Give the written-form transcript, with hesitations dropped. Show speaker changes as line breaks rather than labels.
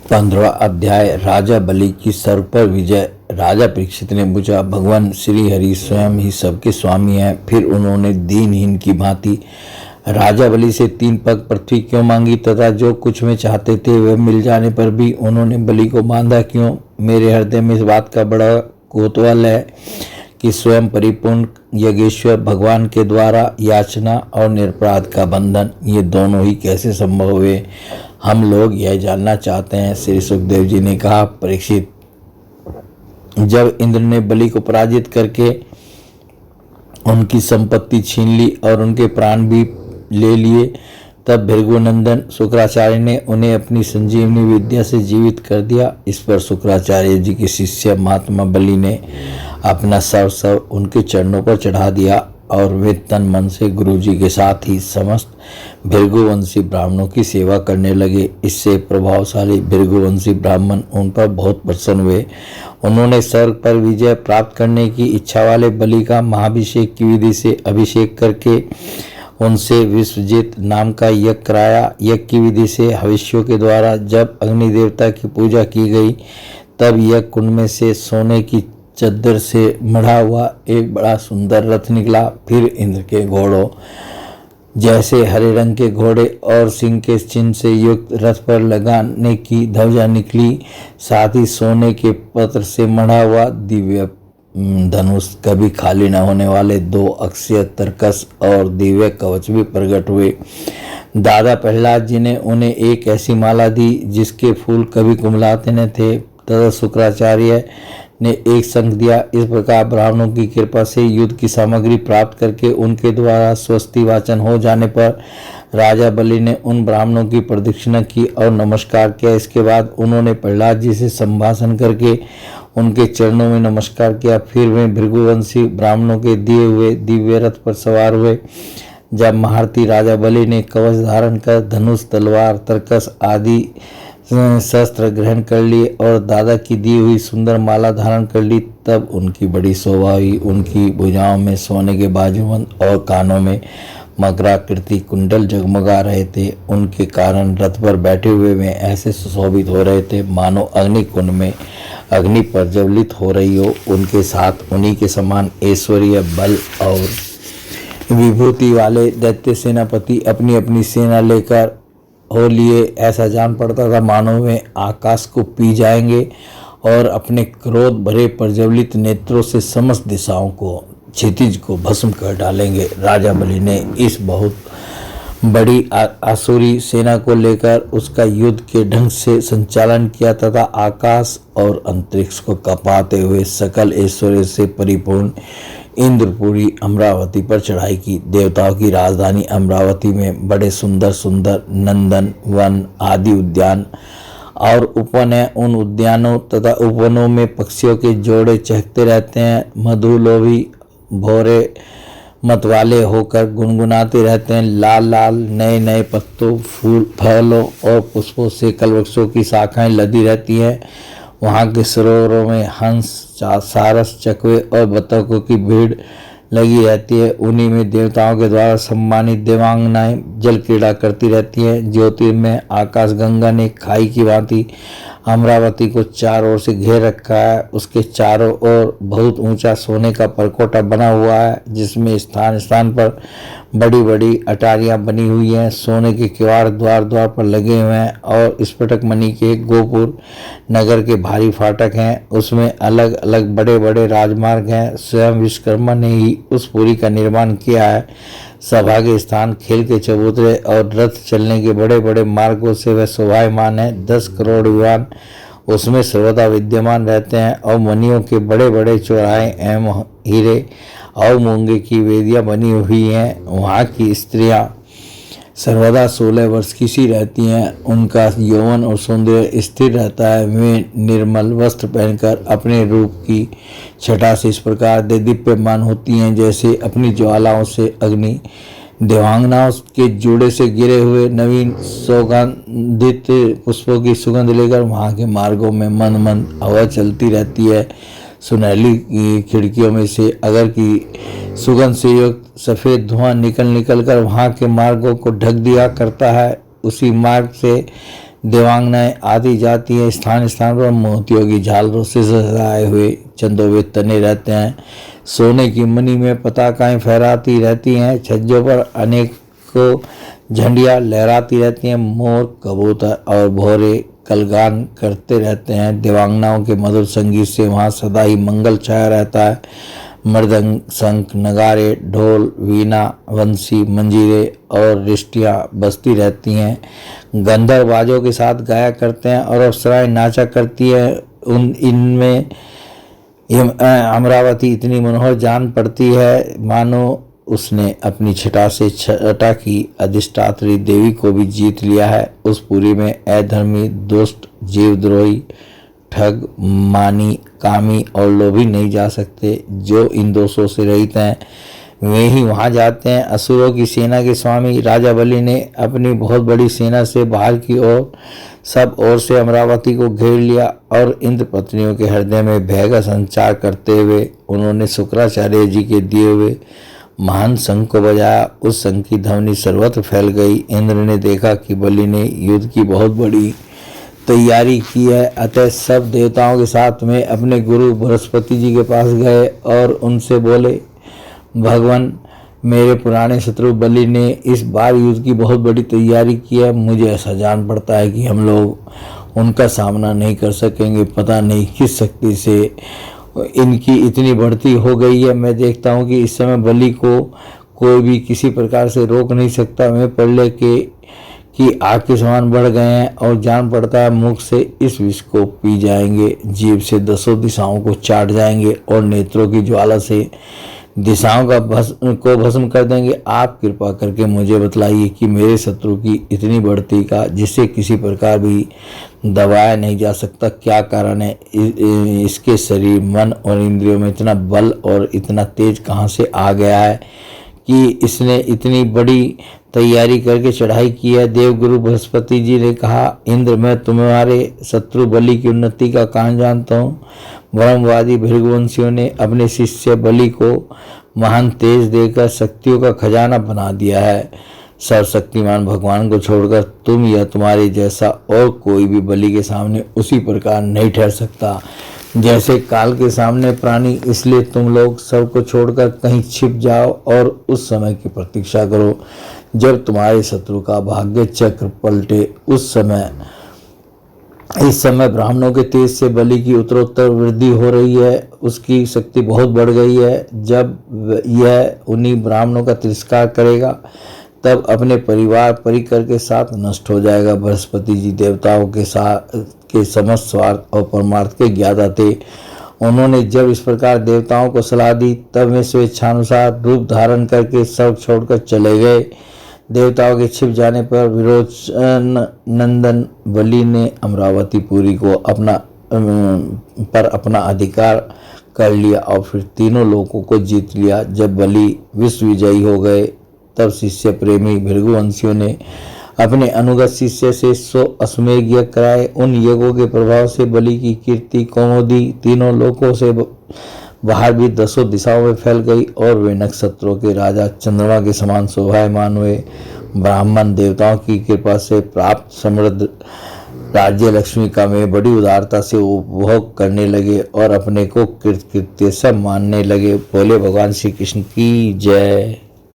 15वां अध्याय राजा बलि की सर्व पर विजय। राजा परीक्षित ने पूछा, भगवान श्री हरि स्वयं ही सबके स्वामी हैं, फिर उन्होंने दीनहीन की भांति राजा बलि से 3 पग पृथ्वी क्यों मांगी तथा जो कुछ में चाहते थे वह मिल जाने पर भी उन्होंने बलि को बांधा क्यों? मेरे हृदय में इस बात का बड़ा कौतूहल है कि स्वयं परिपूर्ण यज्ञेश्वर भगवान के द्वारा याचना और निरपराध का बंधन, ये दोनों ही कैसे संभव हुए? हम लोग यह जानना चाहते हैं। श्री सुखदेव जी ने कहा, परीक्षित, जब इंद्र ने बलि को पराजित करके उनकी संपत्ति छीन ली और उनके प्राण भी ले लिए, तब भृगुनंदन शुक्राचार्य ने उन्हें अपनी संजीवनी विद्या से जीवित कर दिया। इस पर शुक्राचार्य जी के शिष्य महात्मा बलि ने अपना सर्वस्व उनके चरणों पर चढ़ा दिया और वे तन मन से गुरु जी के साथ ही समस्त भृगुवंशी ब्राह्मणों की सेवा करने लगे। इससे प्रभावशाली भृगुवंशी ब्राह्मण उन पर बहुत प्रसन्न हुए। उन्होंने स्वर्ग पर विजय प्राप्त करने की इच्छा वाले बलि का महाभिषेक की विधि से अभिषेक करके उनसे विश्वजित नाम का यज्ञ कराया। यज्ञ की विधि से हविष्यों के द्वारा जब अग्नि देवता की पूजा की गई, तब यज्ञ कुंड में से सोने की चद्दर से मढ़ा हुआ एक बड़ा सुंदर रथ निकला। फिर इंद्र के घोड़ों जैसे हरे रंग के घोड़े और सिंह के चिन्ह से युक्त रथ पर लगाने की ध्वजा निकली। साथ ही सोने के पत्र से मढ़ा हुआ दिव्य धनुष, कभी खाली न होने वाले 2 अक्षय तरकस और दिव्य कवच भी प्रकट हुए। दादा प्रहलाद जी ने उन्हें एक ऐसी माला दी जिसके फूल कभी कुमलाते न थे, तथा शुक्राचार्य ने एक संग दिया। इस प्रकार ब्राह्मणों की कृपा से युद्ध की सामग्री प्राप्त करके उनके द्वारा स्वस्ति वाचन हो जाने पर राजा बलि ने उन ब्राह्मणों की प्रदक्षिणा की और नमस्कार किया। इसके बाद उन्होंने प्रहलाद जी से संभाषण करके उनके चरणों में नमस्कार किया। फिर वे भृगुवंशी ब्राह्मणों के दिए हुए दिव्य रथ पर सवार हुए। जब महारथी राजा बलि ने कवच धारण कर धनुष, तलवार, तरकस आदि शस्त्र ग्रहण कर लिए और दादा की दी हुई सुंदर माला धारण कर ली, तब उनकी बड़ी शोभा हुई। उनकी भुजाओं में सोने के बाजूबंद और कानों में मकराकृति कुंडल जगमगा रहे थे। उनके कारण रथ पर बैठे हुए वे ऐसे सुशोभित हो रहे थे मानो अग्नि कुंड में अग्नि प्रज्वलित हो रही हो। उनके साथ उन्हीं के समान ऐश्वर्य, बल और विभूति वाले दैत्य सेनापति अपनी अपनी सेना लेकर हो लिए। ऐसा जान पड़ता था मानो वे आकाश को पी जाएंगे और अपने क्रोध भरे प्रज्वलित नेत्रों से समस्त दिशाओं को, क्षितिज को भस्म कर डालेंगे। राजा बलि ने इस बहुत बड़ी आसुरी सेना को लेकर उसका युद्ध के ढंग से संचालन किया तथा आकाश और अंतरिक्ष को कपाते हुए सकल ऐश्वर्य से परिपूर्ण इंद्रपुरी अमरावती पर चढ़ाई की। देवताओं की राजधानी अमरावती में बड़े सुंदर सुंदर नंदन वन आदि उद्यान और उपवन है। उन उद्यानों तथा उपवनों में पक्षियों के जोड़े चहकते रहते हैं। मधुलोभी भौरे मतवाले होकर गुनगुनाते रहते हैं। लाल लाल नए नए पत्तों, फूल, फलों और पुष्पों से कलवृक्षों की शाखाएं लदी रहती हैं। वहाँ के सरोवरों में हंस, सारस, चकवे और बतखों की भीड़ लगी रहती है। उन्हीं में देवताओं के द्वारा सम्मानित देवांगनाएं जल क्रीड़ा करती रहती हैं। ज्योतिर्मय आकाश गंगा ने खाई की भांति अमरावती को चारों ओर से घेर रखा है। उसके चारों ओर बहुत ऊंचा सोने का परकोटा बना हुआ है, जिसमें स्थान स्थान पर बड़ी बड़ी अटारियां बनी हुई हैं। सोने के किवाड़ द्वार द्वार पर लगे हुए हैं और स्फटिक मणि के गोपुर नगर के भारी फाटक हैं। उसमें अलग अलग बड़े बड़े राजमार्ग हैं। स्वयं विश्वकर्मा ने ही उस पुरी का निर्माण किया है। सभा के स्थान, खेल के चबूतरे और रथ चलने के बड़े बड़े मार्गों से वह शोभायमान है। 10 करोड़ युवान उसमें सर्वदा विद्यमान रहते हैं और मणियों के बड़े बड़े चौराहे एवं हीरे और मूंगे की वेदियां बनी हुई हैं। वहाँ की स्त्रियां सर्वदा 16 वर्ष की सी रहती हैं। उनका यौवन और सौंदर्य स्थिर रहता है। वे निर्मल वस्त्र पहनकर अपने रूप की छटा से इस प्रकार दीप्यमान होती हैं जैसे अपनी ज्वालाओं से अग्नि। देवांगनाओं के जोड़े से गिरे हुए नवीन सुगंधित पुष्पों की सुगंध लेकर वहाँ के मार्गों में मंद मंद हवा चलती रहती है। सुनहली खिड़कियों में से अगर की सुगंध से युक्त सफ़ेद धुआं निकल कर वहाँ के मार्गों को ढक दिया करता है। उसी मार्ग से देवांगनाएं आती जाती है। स्थान स्थान पर मोतियों की झालरों से सजाए हुए चंदोवे तने रहते हैं। सोने की मणि में पताकाएं फहराती रहती हैं। छज्जों पर अनेकों झंडियां लहराती रहती हैं। मोर, कबूतर और भौरे कलगान करते रहते हैं। देवांगनाओं के मधुर संगीत से वहाँ सदा ही मंगल छाया रहता है। मृदंग, शंख, नगारे, ढोल, वीणा, बंसी, मंजीरे और रिष्टियाँ बजती रहती हैं। गंधर्व बाजों के साथ गाया करते हैं और अप्सराएं नाचा करती है। इनमें अमरावती इतनी मनोहर जान पड़ती है मानो उसने अपनी छटा से छटा की अधिष्ठात्री देवी को भी जीत लिया है। उस पुरी में अधर्मी, दुष्ट, जीवद्रोही, ठग, मानी, कामी और लोभी नहीं जा सकते। जो इन दोषों से रहित हैं वे ही वहां जाते हैं। असुरों की सेना के स्वामी राजा बलि ने अपनी बहुत बड़ी सेना से बाहर की ओर सब ओर से अमरावती को घेर लिया और इंद्र पत्नियों के हृदय में भय का संचार करते हुए उन्होंने शुक्राचार्य जी के दिए हुए महान शंख को बजाया। उस शंख की ध्वनि सर्वत्र फैल गई। इंद्र ने देखा कि बलि ने युद्ध की बहुत बड़ी तैयारी की है, अतः सब देवताओं के साथ में अपने गुरु बृहस्पति जी के पास गए और उनसे बोले, भगवान, मेरे पुराने शत्रु बलि ने इस बार युद्ध की बहुत बड़ी तैयारी की है। मुझे ऐसा जान पड़ता है कि हम लोग उनका सामना नहीं कर सकेंगे। पता नहीं किस शक्ति से इनकी इतनी बढ़ती हो गई है। मैं देखता हूँ कि इस समय बलि को कोई भी किसी प्रकार से रोक नहीं सकता। वे प्रलय की आग के समान बढ़ गए हैं और जान पड़ता है मुख से इस विष को पी जाएंगे, जीभ से 10 दिशाओं को चाट जाएंगे और नेत्रों की ज्वाला से दिशाओं को भस्म कर देंगे। आप कृपा करके मुझे बतलाइए कि मेरे शत्रु की इतनी बढ़ती का, जिससे किसी प्रकार भी दबाया नहीं जा सकता, क्या कारण है? इसके शरीर, मन और इंद्रियों में इतना बल और इतना तेज कहाँ से आ गया है कि इसने इतनी बड़ी तैयारी करके चढ़ाई की है? देवगुरु बृहस्पति जी ने कहा, इंद्र, मैं तुम्हारे शत्रु बलि की उन्नति का कारण जानता हूँ। ब्रह्मवादी भृगुवंशियों ने अपने शिष्य बलि को महान तेज देकर शक्तियों का खजाना बना दिया है। सर्वशक्तिमान भगवान को छोड़कर तुम या तुम्हारे जैसा और कोई भी बलि के सामने उसी प्रकार नहीं ठहर सकता जैसे काल के सामने प्राणी। इसलिए तुम लोग सबको छोड़कर कहीं छिप जाओ और उस समय की प्रतीक्षा करो जब तुम्हारे शत्रु का भाग्य चक्र पलटे। इस समय ब्राह्मणों के तेज से बलि की उत्तरोत्तर वृद्धि हो रही है। उसकी शक्ति बहुत बढ़ गई है। जब यह उन्हीं ब्राह्मणों का तिरस्कार करेगा तब अपने परिवार परिकर के साथ नष्ट हो जाएगा। बृहस्पति जी देवताओं के समस्त स्वार्थ और परमार्थ के ज्ञाता थे। उन्होंने जब इस प्रकार देवताओं को सलाह दी तब वे स्वेच्छानुसार रूप धारण करके सब छोड़कर चले गए। देवताओं के छिप जाने पर विरोचन नंदन बलि ने अमरावतीपुरी को अपना अधिकार कर लिया और फिर तीनों लोगों को जीत लिया। जब बलि विश्व विजयी हो गए तब शिष्य प्रेमी भृगुवंशियों ने अपने अनुगत शिष्य से 100 अश्वमेध यज्ञ कराए। उन यज्ञों के प्रभाव से बलि की कीर्ति कौमुदी तीनों लोकों से बाहर भी 10 दिशाओं में फैल गई और वे नक्षत्रों के राजा चंद्रमा के समान शोभायमान हुए। ब्राह्मण देवताओं की कृपा से प्राप्त समृद्ध राज्य लक्ष्मी का में बड़ी उदारता से उपभोग करने लगे और अपने को कृतकृत्य सब मानने लगे। बोले भगवान श्री कृष्ण की जय।